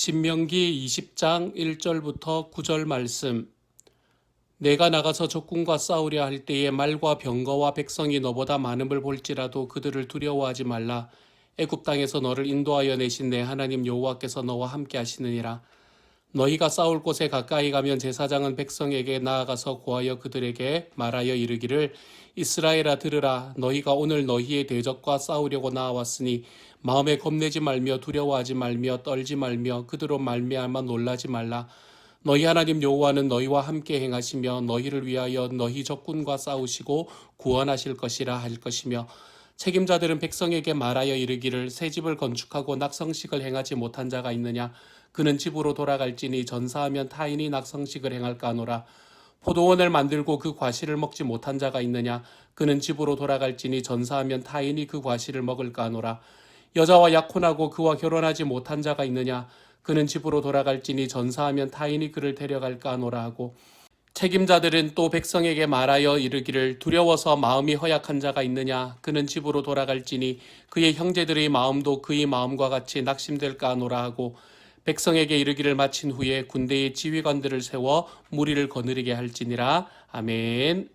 신명기 20장 1절부터 9절 말씀. 내가 나가서 적군과 싸우려 할 때에 말과 병거와 백성이 너보다 많음을 볼지라도 그들을 두려워하지 말라. 애굽 땅에서 너를 인도하여 내신 내 하나님 여호와께서 너와 함께 하시느니라. 너희가 싸울 곳에 가까이 가면 제사장은 백성에게 나아가서 고하여 그들에게 말하여 이르기를 이스라엘아 들으라. 너희가 오늘 너희의 대적과 싸우려고 나왔으니 마음에 겁내지 말며 두려워하지 말며 떨지 말며 그들로 말미암아 놀라지 말라. 너희 하나님 여호와는 너희와 함께 행하시며 너희를 위하여 너희 적군과 싸우시고 구원하실 것이라 할 것이며 책임자들은 백성에게 말하여 이르기를 새 집을 건축하고 낙성식을 행하지 못한 자가 있느냐. 그는 집으로 돌아갈지니 전사하면 타인이 낙성식을 행할까 하노라. 포도원을 만들고 그 과실을 먹지 못한 자가 있느냐. 그는 집으로 돌아갈지니 전사하면 타인이 그 과실을 먹을까 하노라. 여자와 약혼하고 그와 결혼하지 못한 자가 있느냐. 그는 집으로 돌아갈지니 전사하면 타인이 그를 데려갈까 하노라 하고 책임자들은 또 백성에게 말하여 이르기를 두려워서 마음이 허약한 자가 있느냐. 그는 집으로 돌아갈지니 그의 형제들의 마음도 그의 마음과 같이 낙심될까 하노라 하고 백성에게 이르기를 마친 후에 군대의 지휘관들을 세워 무리를 거느리게 할지니라. 아멘.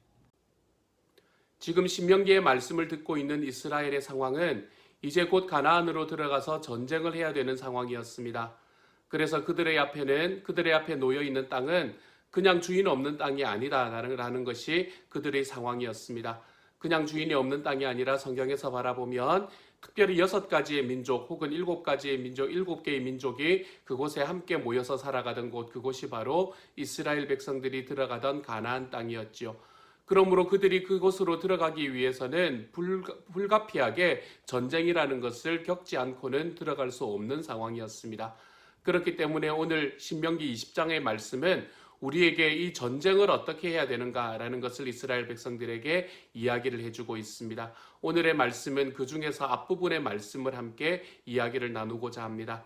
지금 신명기의 말씀을 듣고 있는 이스라엘의 상황은 이제 곧 가나안으로 들어가서 전쟁을 해야 되는 상황이었습니다. 그래서 그들의 앞에 놓여 있는 땅은 그냥 주인 없는 땅이 아니다라는 것이 그들의 상황이었습니다. 그냥 주인이 없는 땅이 아니라 성경에서 바라보면 특별히 6가지의 민족 혹은 7가지의 민족, 7개의 민족이 그곳에 함께 모여서 살아가던 곳, 그곳이 바로 이스라엘 백성들이 들어가던 가나안 땅이었지요. 그러므로 그들이 그곳으로 들어가기 위해서는 불가피하게 전쟁이라는 것을 겪지 않고는 들어갈 수 없는 상황이었습니다. 그렇기 때문에 오늘 신명기 20장의 말씀은 우리에게 이 전쟁을 어떻게 해야 되는가라는 것을 이스라엘 백성들에게 이야기를 해주고 있습니다. 오늘의 말씀은 그 중에서 앞부분의 말씀을 함께 이야기를 나누고자 합니다.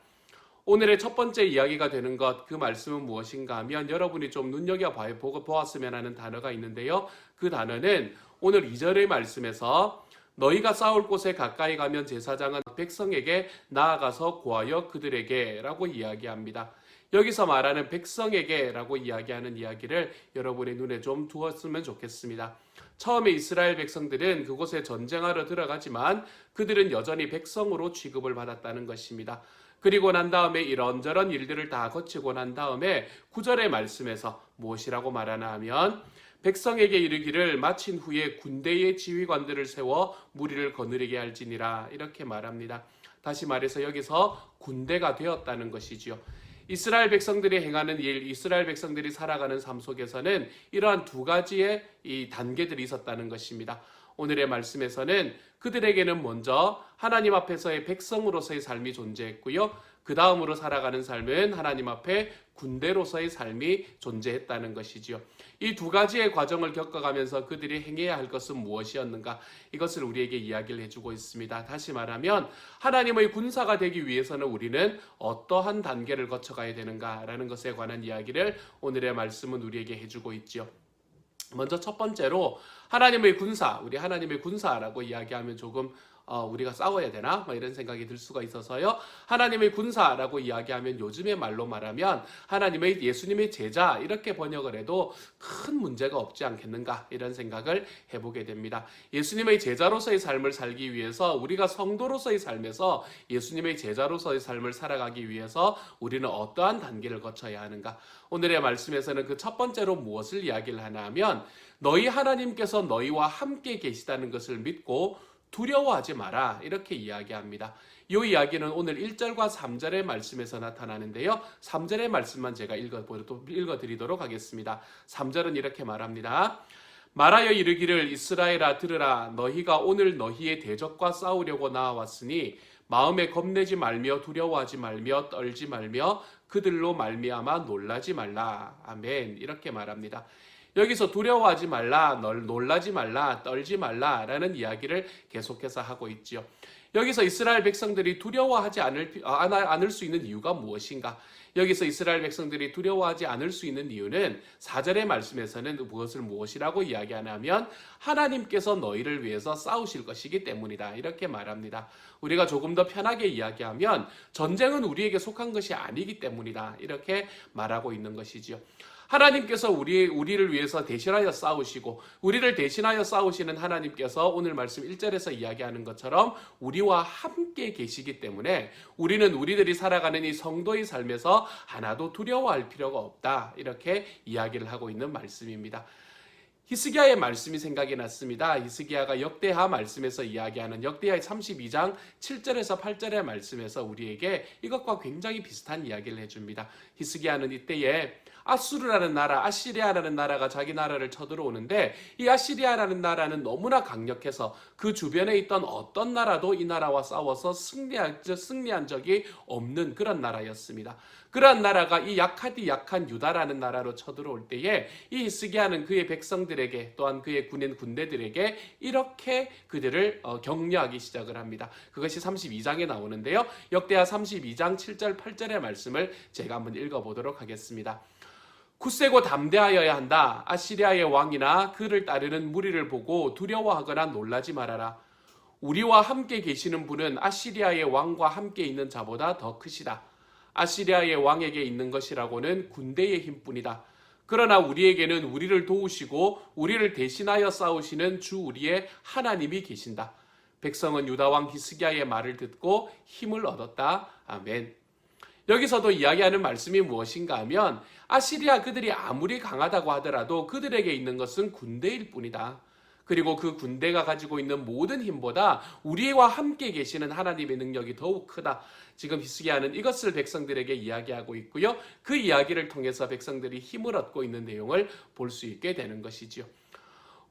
오늘의 첫 번째 이야기가 되는 것, 그 말씀은 무엇인가 하면 여러분이 좀 눈여겨보았으면 하는 단어가 있는데요. 그 단어는 오늘 2절의 말씀에서 너희가 싸울 곳에 가까이 가면 제사장은 백성에게 나아가서 고하여 그들에게 라고 이야기합니다. 여기서 말하는 백성에게 라고 이야기하는 이야기를 여러분의 눈에 좀 두었으면 좋겠습니다. 처음에 이스라엘 백성들은 그곳에 전쟁하러 들어가지만 그들은 여전히 백성으로 취급을 받았다는 것입니다. 그리고 난 다음에 이런저런 일들을 다 거치고 난 다음에 9절의 말씀에서 무엇이라고 말하나 하면 백성에게 이르기를 마친 후에 군대의 지휘관들을 세워 무리를 거느리게 할지니라 이렇게 말합니다. 다시 말해서 여기서 군대가 되었다는 것이지요. 이스라엘 백성들이 행하는 일, 이스라엘 백성들이 살아가는 삶 속에서는 이러한 2가지의 이 단계들이 있었다는 것입니다. 오늘의 말씀에서는 그들에게는 먼저 하나님 앞에서의 백성으로서의 삶이 존재했고요. 그 다음으로 살아가는 삶은 하나님 앞에 군대로서의 삶이 존재했다는 것이지요. 이 2가지의 과정을 겪어가면서 그들이 행해야 할 것은 무엇이었는가? 이것을 우리에게 이야기를 해주고 있습니다. 다시 말하면 하나님의 군사가 되기 위해서는 우리는 어떠한 단계를 거쳐가야 되는가라는 것에 관한 이야기를 오늘의 말씀은 우리에게 해주고 있지요. 먼저 첫 번째로 하나님의 군사, 우리 하나님의 군사라고 이야기하면 조금 우리가 싸워야 되나? 이런 생각이 들 수가 있어서요. 하나님의 군사라고 이야기하면 요즘의 말로 말하면 하나님의 예수님의 제자 이렇게 번역을 해도 큰 문제가 없지 않겠는가 이런 생각을 해보게 됩니다. 예수님의 제자로서의 삶을 살기 위해서 우리가 성도로서의 삶에서 예수님의 제자로서의 삶을 살아가기 위해서 우리는 어떠한 단계를 거쳐야 하는가? 오늘의 말씀에서는 그 첫 번째로 무엇을 이야기를 하나 하면 너희 하나님께서 너희와 함께 계시다는 것을 믿고 두려워하지 마라 이렇게 이야기합니다. 이 이야기는 오늘 1절과 3절의 말씀에서 나타나는데요. 3절의 말씀만 제가 읽어드리도록 하겠습니다. 3절은 이렇게 말합니다. 말하여 이르기를 이스라엘아 들으라. 너희가 오늘 너희의 대적과 싸우려고 나왔으니 마음에 겁내지 말며 두려워하지 말며 떨지 말며 그들로 말미암아 놀라지 말라. 아멘. 이렇게 말합니다. 여기서 두려워하지 말라, 놀라지 말라, 떨지 말라라는 이야기를 계속해서 하고 있지요. 여기서 이스라엘 백성들이 두려워하지 않을 수 있는 이유가 무엇인가? 여기서 이스라엘 백성들이 두려워하지 않을 수 있는 이유는 4절의 말씀에서는 무엇이라고 이야기하냐면 하나님께서 너희를 위해서 싸우실 것이기 때문이다. 이렇게 말합니다. 우리가 조금 더 편하게 이야기하면 전쟁은 우리에게 속한 것이 아니기 때문이다. 이렇게 말하고 있는 것이지요. 하나님께서 우리를 위해서 대신하여 싸우시고 우리를 대신하여 싸우시는 하나님께서 오늘 말씀 1절에서 이야기하는 것처럼 우리와 함께 계시기 때문에 우리는 우리들이 살아가는 이 성도의 삶에서 하나도 두려워할 필요가 없다. 이렇게 이야기를 하고 있는 말씀입니다. 히스기야의 말씀이 생각이 났습니다. 히스기야가 역대하 말씀에서 이야기하는 역대하 32장 7절에서 8절의 말씀에서 우리에게 이것과 굉장히 비슷한 이야기를 해줍니다. 히스기야는 이때에 아수르라는 나라, 아시리아라는 나라가 자기 나라를 쳐들어오는데 이 아시리아라는 나라는 너무나 강력해서 그 주변에 있던 어떤 나라도 이 나라와 싸워서 승리한 적이 없는 그런 나라였습니다. 그러한 나라가 이 약한 유다라는 나라로 쳐들어올 때에 이 히스기야는 그의 백성들에게 또한 그의 군대들에게 이렇게 그들을 격려하기 시작을 합니다. 그것이 32장에 나오는데요. 역대하 32장 7절 8절의 말씀을 제가 한번 읽어보도록 하겠습니다. 굳세고 담대하여야 한다. 아시리아의 왕이나 그를 따르는 무리를 보고 두려워하거나 놀라지 말아라. 우리와 함께 계시는 분은 아시리아의 왕과 함께 있는 자보다 더 크시다. 아시리아의 왕에게 있는 것이라고는 군대의 힘뿐이다. 그러나 우리에게는 우리를 도우시고 우리를 대신하여 싸우시는 주 우리의 하나님이 계신다. 백성은 유다 왕 히스기야의 말을 듣고 힘을 얻었다. 아멘. 여기서도 이야기하는 말씀이 무엇인가 하면 아시리아 그들이 아무리 강하다고 하더라도 그들에게 있는 것은 군대일 뿐이다. 그리고 그 군대가 가지고 있는 모든 힘보다 우리와 함께 계시는 하나님의 능력이 더욱 크다. 지금 히스기야는 이것을 백성들에게 이야기하고 있고요. 그 이야기를 통해서 백성들이 힘을 얻고 있는 내용을 볼 수 있게 되는 것이지요.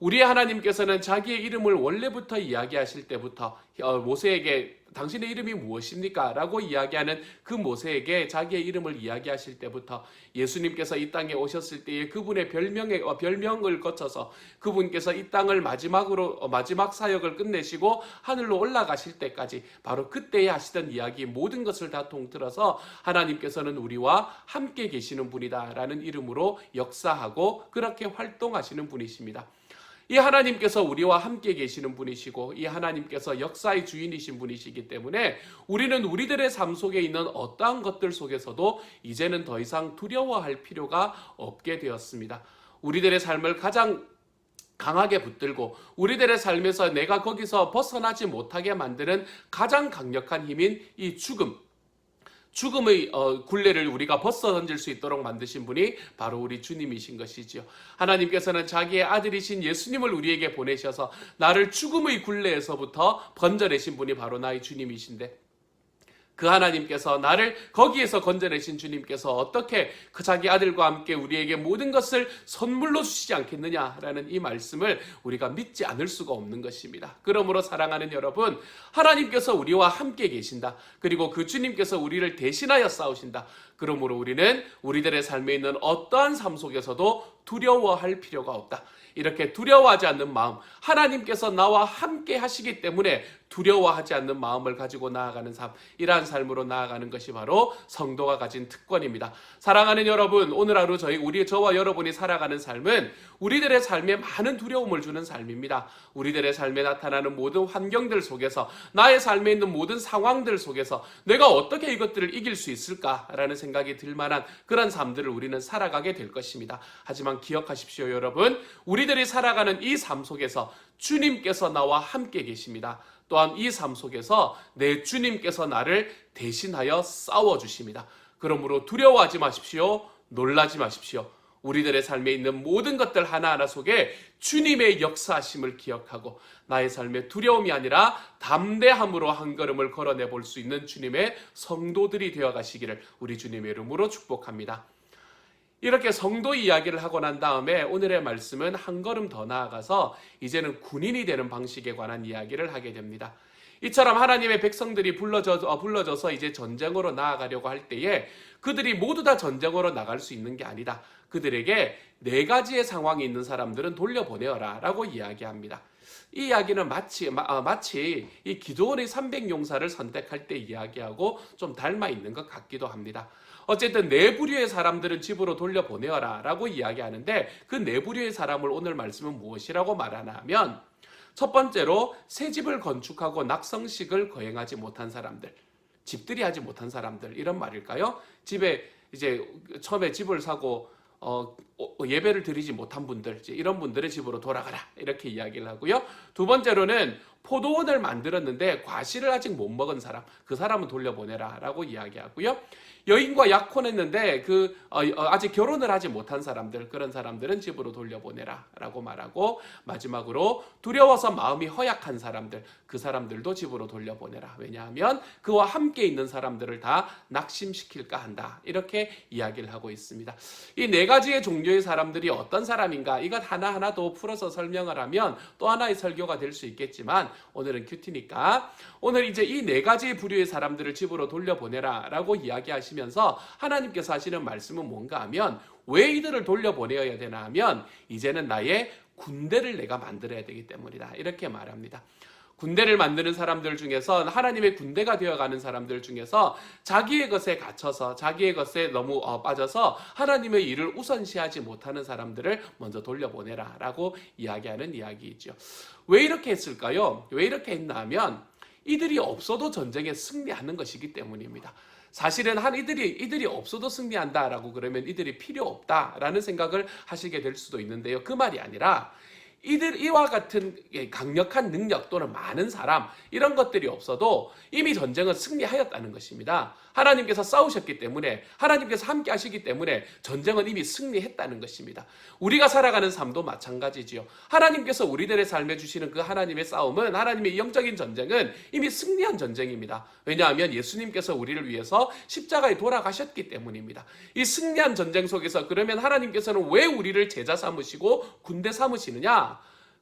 우리의 하나님께서는 자기의 이름을 원래부터 이야기하실 때부터 모세에게 당신의 이름이 무엇입니까? 라고 이야기하는 그 모세에게 자기의 이름을 이야기하실 때부터 예수님께서 이 땅에 오셨을 때에 그분의 별명을 거쳐서 그분께서 이 땅을 마지막 사역을 끝내시고 하늘로 올라가실 때까지 바로 그때에 하시던 이야기 모든 것을 다 통틀어서 하나님께서는 우리와 함께 계시는 분이다 라는 이름으로 역사하고 그렇게 활동하시는 분이십니다. 이 하나님께서 우리와 함께 계시는 분이시고 이 하나님께서 역사의 주인이신 분이시기 때문에 우리는 우리들의 삶 속에 있는 어떠한 것들 속에서도 이제는 더 이상 두려워할 필요가 없게 되었습니다. 우리들의 삶을 가장 강하게 붙들고 우리들의 삶에서 내가 거기서 벗어나지 못하게 만드는 가장 강력한 힘인 이 죽음의 굴레를 우리가 벗어 던질 수 있도록 만드신 분이 바로 우리 주님이신 것이지요. 하나님께서는 자기의 아들이신 예수님을 우리에게 보내셔서 나를 죽음의 굴레에서부터 건져내신 분이 바로 나의 주님이신데 그 하나님께서 나를 거기에서 건져내신 주님께서 어떻게 그 자기 아들과 함께 우리에게 모든 것을 선물로 주시지 않겠느냐라는 이 말씀을 우리가 믿지 않을 수가 없는 것입니다. 그러므로 사랑하는 여러분, 하나님께서 우리와 함께 계신다. 그리고 그 주님께서 우리를 대신하여 싸우신다. 그러므로 우리는 우리들의 삶에 있는 어떠한 삶 속에서도 두려워할 필요가 없다. 이렇게 두려워하지 않는 마음, 하나님께서 나와 함께 하시기 때문에 두려워하지 않는 마음을 가지고 나아가는 삶, 이러한 삶으로 나아가는 것이 바로 성도가 가진 특권입니다. 사랑하는 여러분, 오늘 하루 저와 여러분이 살아가는 삶은 우리들의 삶에 많은 두려움을 주는 삶입니다. 우리들의 삶에 나타나는 모든 환경들 속에서, 나의 삶에 있는 모든 상황들 속에서 내가 어떻게 이것들을 이길 수 있을까라는 생각이 들 만한 그런 삶들을 우리는 살아가게 될 것입니다. 하지만 기억하십시오, 여러분. 우리들이 살아가는 이 삶 속에서 주님께서 나와 함께 계십니다. 또한 이 삶 속에서 내 주님께서 나를 대신하여 싸워주십니다. 그러므로 두려워하지 마십시오. 놀라지 마십시오. 우리들의 삶에 있는 모든 것들 하나하나 속에 주님의 역사하심을 기억하고 나의 삶에 두려움이 아니라 담대함으로 한 걸음을 걸어내 볼 수 있는 주님의 성도들이 되어 가시기를 우리 주님의 이름으로 축복합니다. 이렇게 성도 이야기를 하고 난 다음에 오늘의 말씀은 한 걸음 더 나아가서 이제는 군인이 되는 방식에 관한 이야기를 하게 됩니다. 이처럼 하나님의 백성들이 불러져서 이제 전쟁으로 나아가려고 할 때에 그들이 모두 다 전쟁으로 나갈 수 있는 게 아니다. 그들에게 네 가지의 상황이 있는 사람들은 돌려보내어라 라고 이야기합니다. 이 이야기는 마치 이 기드온의 300용사를 선택할 때 이야기하고 좀 닮아 있는 것 같기도 합니다. 어쨌든 네 부류의 사람들은 집으로 돌려보내어라 라고 이야기하는데 그 네 부류의 사람을 오늘 말씀은 무엇이라고 말하나 하면 첫 번째로 새 집을 건축하고 낙성식을 거행하지 못한 사람들, 집들이 하지 못한 사람들 이런 말일까요? 집에 이제 처음에 집을 사고 예배를 드리지 못한 분들, 이런 분들의 집으로 돌아가라 이렇게 이야기를 하고요. 두 번째로는 포도원을 만들었는데 과실을 아직 못 먹은 사람, 그 사람은 돌려보내라 라고 이야기하고요. 여인과 약혼했는데 아직 결혼을 하지 못한 사람들, 그런 사람들은 집으로 돌려보내라 라고 말하고, 마지막으로 두려워서 마음이 허약한 사람들, 그 사람들도 집으로 돌려보내라. 왜냐하면 그와 함께 있는 사람들을 다 낙심시킬까 한다. 이렇게 이야기를 하고 있습니다. 이 네 가지의 종류의 사람들이 어떤 사람인가, 이것 하나하나 더 풀어서 설명을 하면 또 하나의 설교가 될 수 있겠지만 오늘은 큐티니까 오늘 이제 이 네 가지 부류의 사람들을 집으로 돌려보내라 라고 이야기하시면서 하나님께서 하시는 말씀은 뭔가 하면, 왜 이들을 돌려보내야 되나 하면 이제는 나의 군대를 내가 만들어야 되기 때문이다 이렇게 말합니다. 군대를 만드는 사람들 중에서, 하나님의 군대가 되어가는 사람들 중에서 자기의 것에 갇혀서 자기의 것에 너무 빠져서 하나님의 일을 우선시하지 못하는 사람들을 먼저 돌려보내라 라고 이야기하는 이야기이죠. 왜 이렇게 했을까요? 왜 이렇게 했나 하면 이들이 없어도 전쟁에 승리하는 것이기 때문입니다. 사실은 이들이 없어도 승리한다라고 그러면 이들이 필요 없다라는 생각을 하시게 될 수도 있는데요. 그 말이 아니라 이와 같은 강력한 능력 또는 많은 사람, 이런 것들이 없어도 이미 전쟁은 승리하였다는 것입니다. 하나님께서 싸우셨기 때문에, 하나님께서 함께 하시기 때문에 전쟁은 이미 승리했다는 것입니다. 우리가 살아가는 삶도 마찬가지지요. 하나님께서 우리들의 삶에 주시는 그 하나님의 싸움은, 하나님의 영적인 전쟁은 이미 승리한 전쟁입니다. 왜냐하면 예수님께서 우리를 위해서 십자가에 돌아가셨기 때문입니다. 이 승리한 전쟁 속에서 그러면 하나님께서는 왜 우리를 제자 삼으시고 군대 삼으시느냐?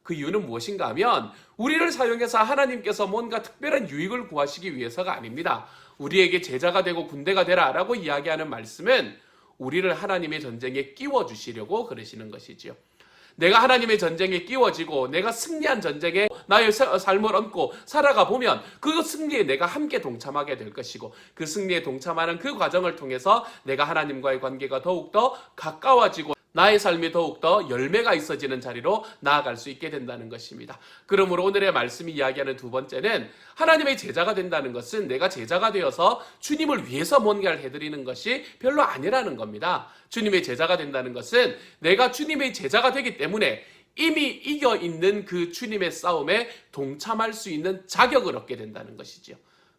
그 이유는 무엇인가 하면 우리를 사용해서 하나님께서 뭔가 특별한 유익을 구하시기 위해서가 아닙니다. 우리에게 제자가 되고 군대가 되라 라고 이야기하는 말씀은 우리를 하나님의 전쟁에 끼워주시려고 그러시는 것이지요. 내가 하나님의 전쟁에 끼워지고 내가 승리한 전쟁에 나의 삶을 얹고 살아가 보면 그 승리에 내가 함께 동참하게 될 것이고, 그 승리에 동참하는 그 과정을 통해서 내가 하나님과의 관계가 더욱더 가까워지고 나의 삶이 더욱더 열매가 있어지는 자리로 나아갈 수 있게 된다는 것입니다. 그러므로 오늘의 말씀이 이야기하는 두 번째는, 하나님의 제자가 된다는 것은 내가 제자가 되어서 주님을 위해서 뭔가를 해드리는 것이 별로 아니라는 겁니다. 주님의 제자가 된다는 것은 내가 주님의 제자가 되기 때문에 이미 이겨 있는 그 주님의 싸움에 동참할 수 있는 자격을 얻게 된다는 것이죠.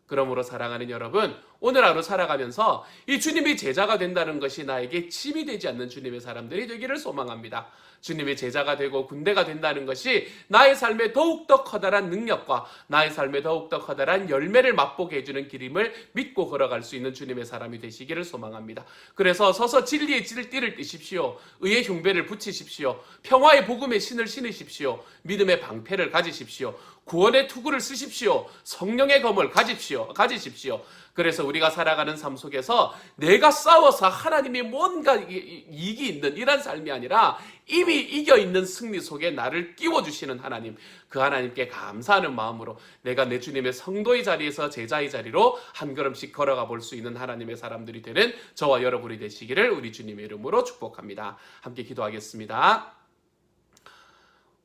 그러므로 사랑하는 여러분, 오늘 하루 살아가면서 이 주님의 제자가 된다는 것이 나에게 침이 되지 않는 주님의 사람들이 되기를 소망합니다. 주님의 제자가 되고 군대가 된다는 것이 나의 삶에 더욱더 커다란 능력과 나의 삶에 더욱더 커다란 열매를 맛보게 해주는 길임을 믿고 걸어갈 수 있는 주님의 사람이 되시기를 소망합니다. 그래서 서서 진리의 띠를 띠십시오. 의의 흉배를 붙이십시오. 평화의 복음의 신을 신으십시오. 믿음의 방패를 가지십시오. 구원의 투구를 쓰십시오. 성령의 검을 가지십시오. 그래서 우리가 살아가는 삶 속에서 내가 싸워서 하나님이 뭔가 이익이 있는 이런 삶이 아니라 이미 이겨 있는 승리 속에 나를 끼워주시는 하나님, 그 하나님께 감사하는 마음으로 내가 내 주님의 성도의 자리에서 제자의 자리로 한 걸음씩 걸어가 볼 수 있는 하나님의 사람들이 되는 저와 여러분이 되시기를 우리 주님의 이름으로 축복합니다. 함께 기도하겠습니다.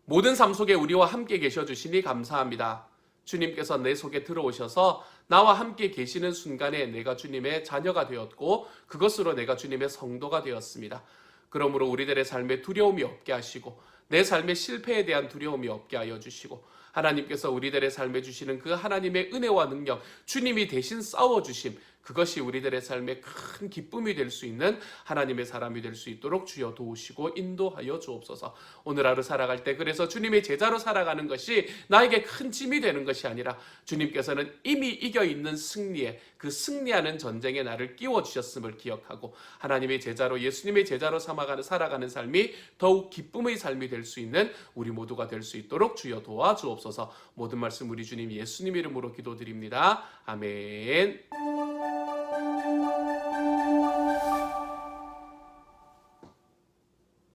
모든 삶 속에 우리와 함께 계셔주시니 감사합니다. 주님께서 내 속에 들어오셔서 나와 함께 계시는 순간에 내가 주님의 자녀가 되었고 그것으로 내가 주님의 성도가 되었습니다. 그러므로 우리들의 삶에 두려움이 없게 하시고 내 삶의 실패에 대한 두려움이 없게 하여 주시고, 하나님께서 우리들의 삶에 주시는 그 하나님의 은혜와 능력, 주님이 대신 싸워주심, 그것이 우리들의 삶에 큰 기쁨이 될 수 있는 하나님의 사람이 될 수 있도록 주여 도우시고 인도하여 주옵소서. 오늘 하루 살아갈 때 그래서 주님의 제자로 살아가는 것이 나에게 큰 짐이 되는 것이 아니라 주님께서는 이미 이겨 있는 승리에, 그 승리하는 전쟁에 나를 끼워 주셨음을 기억하고 하나님의 제자로, 예수님의 제자로 살아가는 삶이 더욱 기쁨의 삶이 될 수 있는 우리 모두가 될 수 있도록 주여 도와주옵소서. 모든 말씀 우리 주님 예수님 이름으로 기도드립니다. 아멘.